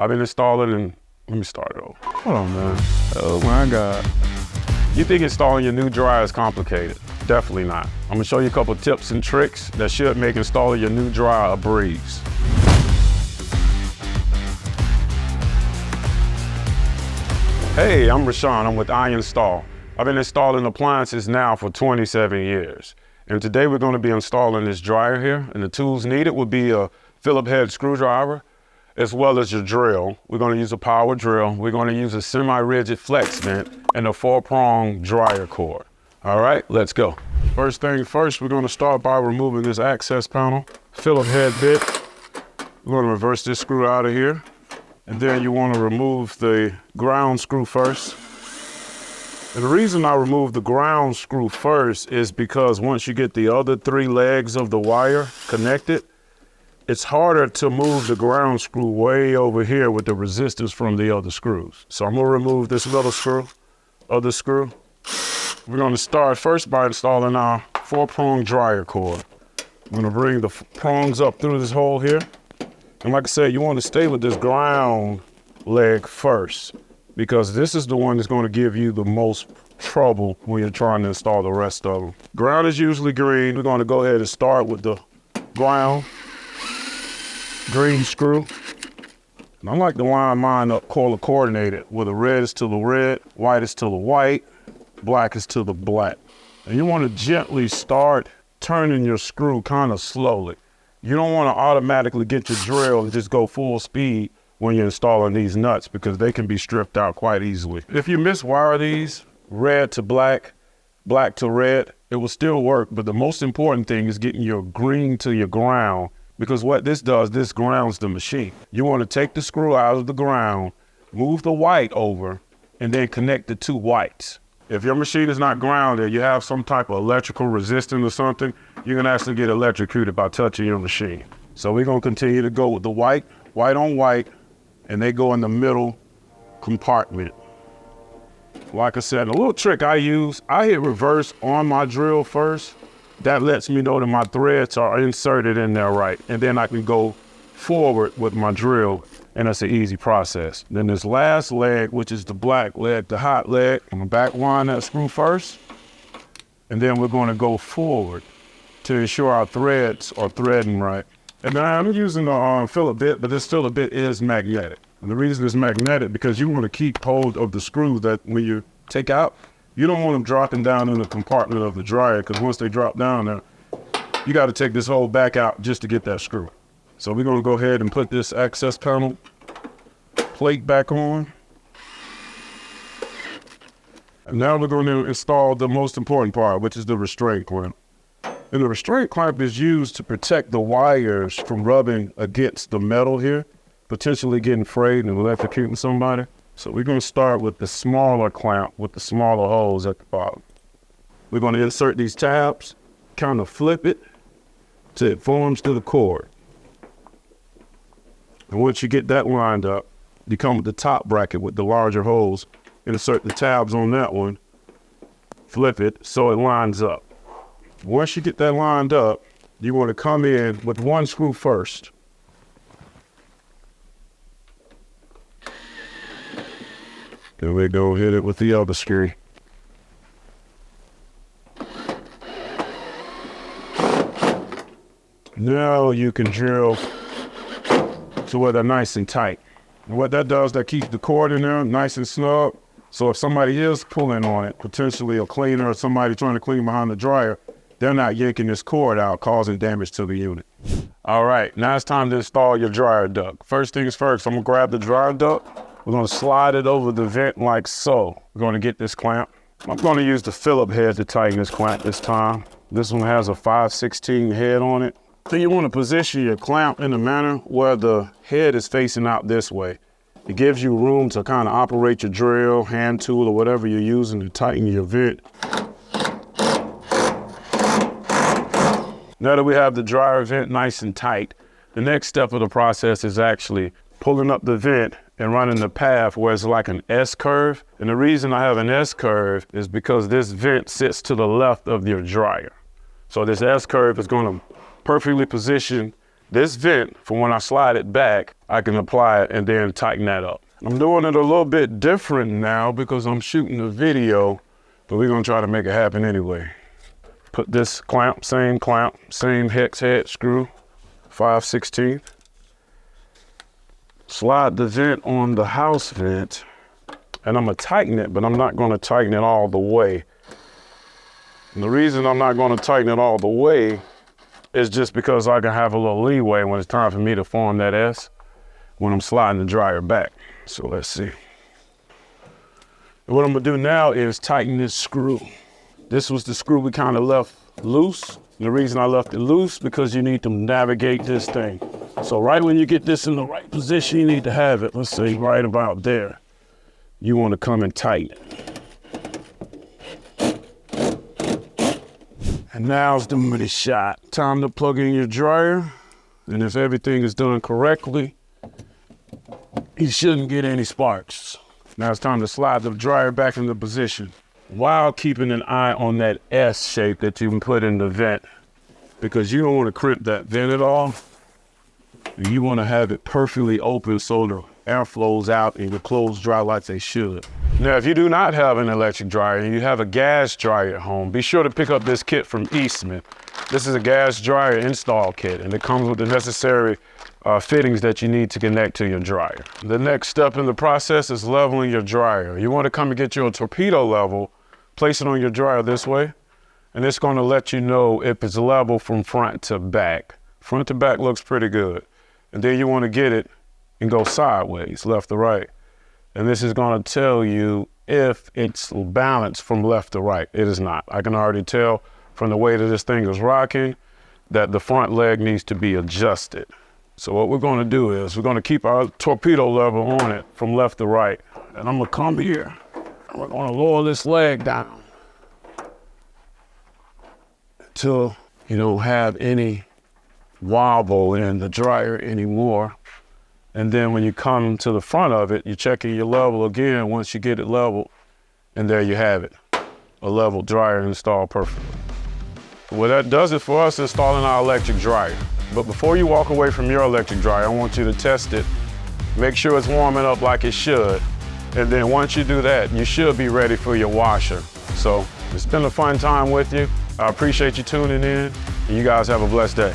I've been installing and let me start it over. Hold on, man. Oh my God. You think installing your new dryer is complicated? Definitely not. I'm gonna show you a couple tips and tricks that should make installing your new dryer a breeze. Hey, I'm Rashun, I'm with Install. I've been installing appliances now for 27 years. And today we're gonna be installing this dryer here, and the tools needed would be a Phillips head screwdriver, as well as your drill. We're gonna use a power drill. We're gonna use a semi-rigid flex vent and a 4-prong dryer cord. All right, let's go. First thing first, we're gonna start by removing this access panel, Phillips head bit. We're gonna reverse this screw out of here. And then you wanna remove the ground screw first. And the reason I remove the ground screw first is because once you get the other 3 legs of the wire connected, it's harder to move the ground screw way over here with the resistance from the other screws. So I'm gonna remove this little screw, other screw. We're gonna start first by installing our 4-prong dryer cord. I'm gonna bring the prongs up through this hole here. And like I said, you wanna stay with this ground leg first, because this is the one that's gonna give you the most trouble when you're trying to install the rest of them. Ground is usually green. We're gonna go ahead and start with the ground green screw. And I like to line mine up color coordinated, where the red is to the red, white is to the white, black is to the black. And you want to gently start turning your screw kind of slowly. You don't want to automatically get your drill and just go full speed when you're installing these nuts, because they can be stripped out quite easily. If you miswire these, red to black, black to red, it will still work, but the most important thing is getting your green to your ground, because what this does, this grounds the machine. You want to take the screw out of the ground, move the white over, and then connect the 2 whites. If your machine is not grounded, you have some type of electrical resistance or something, you can actually get electrocuted by touching your machine. So we're gonna continue to go with the white, white on white, and they go in the middle compartment. Like I said, a little trick I use, I hit reverse on my drill first. That lets me know that my threads are inserted in there right. And then I can go forward with my drill, and that's an easy process. Then this last leg, which is the black leg, the hot leg, I'm gonna back wind that screw first. And then we're gonna go forward to ensure our threads are threading right. And then I'm using the Phillips bit, but this Phillips bit is magnetic. And the reason it's magnetic, because you wanna keep hold of the screws that when you take out, you don't want them dropping down in the compartment of the dryer, because once they drop down there, you got to take this hole back out just to get that screw. So we're going to go ahead and put this access panel plate back on. And now we're going to install the most important part, which is the restraint clamp. And the restraint clamp is used to protect the wires from rubbing against the metal here, potentially getting frayed and electrocuting somebody. So we're gonna start with the smaller clamp with the smaller holes at the bottom. We're gonna insert these tabs, kind of flip it till it forms to the cord. And once you get that lined up, you come with the top bracket with the larger holes, insert the tabs on that one, flip it so it lines up. Once you get that lined up, you wanna come in with 1 screw first. Then we go hit it with the other screw. Now you can drill to where they're nice and tight. And what that does, that keeps the cord in there nice and snug. So if somebody is pulling on it, potentially a cleaner or somebody trying to clean behind the dryer, they're not yanking this cord out, causing damage to the unit. All right, now it's time to install your dryer duct. First things first, I'm gonna grab the dryer duct. We're gonna slide it over the vent like so. We're gonna get this clamp. I'm gonna use the Phillips head to tighten this clamp this time. This one has a 5/16 head on it. So you wanna position your clamp in a manner where the head is facing out this way. It gives you room to kind of operate your drill, hand tool, or whatever you're using to tighten your vent. Now that we have the dryer vent nice and tight, the next step of the process is actually pulling up the vent and running the path where it's like an S curve. And the reason I have an S curve is because this vent sits to the left of your dryer. So this S curve is gonna perfectly position this vent, for when I slide it back, I can apply it and then tighten that up. I'm doing it a little bit different now because I'm shooting a video, but we're gonna try to make it happen anyway. Put this clamp, same hex head screw, 5/16. Slide the vent on the house vent, and I'm gonna tighten it, but I'm not gonna tighten it all the way. And the reason I'm not gonna tighten it all the way is just because I can have a little leeway when it's time for me to form that S when I'm sliding the dryer back. So let's see. And what I'm gonna do now is tighten this screw. This was the screw we kind of left loose. And the reason I left it loose because you need to navigate this thing. So right when you get this in the right position, you need to have it, let's say right about there. You wanna come and tighten it. And now's the money shot. Time to plug in your dryer. And if everything is done correctly, you shouldn't get any sparks. Now it's time to slide the dryer back into position while keeping an eye on that S shape that you can put in the vent, because you don't want to crimp that vent at all. You want to have it perfectly open so the air flows out and the clothes dry like they should. Now, if you do not have an electric dryer and you have a gas dryer at home, be sure to pick up this kit from Eastman. This is a gas dryer install kit, and it comes with the necessary fittings that you need to connect to your dryer. The next step in the process is leveling your dryer. You want to come and get your torpedo level, place it on your dryer this way, and it's going to let you know if it's level from front to back. Front to back looks pretty good. And then you want to get it and go sideways, left to right. And this is going to tell you if it's balanced from left to right. It is not. I can already tell from the way that this thing is rocking that the front leg needs to be adjusted. So what we're going to do is we're going to keep our torpedo level on it from left to right. And I'm going to come here and we're going to lower this leg down until you don't have any wobble in the dryer anymore. And then when you come to the front of it, you're checking your level again once you get it leveled, and there you have it, a level dryer installed perfectly. Well, that does it for us installing our electric dryer. But before you walk away from your electric dryer, I want you to test it, make sure it's warming up like it should, and then once you do that, you should be ready for your washer. So it's been a fun time with you. I appreciate you tuning in, and you guys have a blessed day.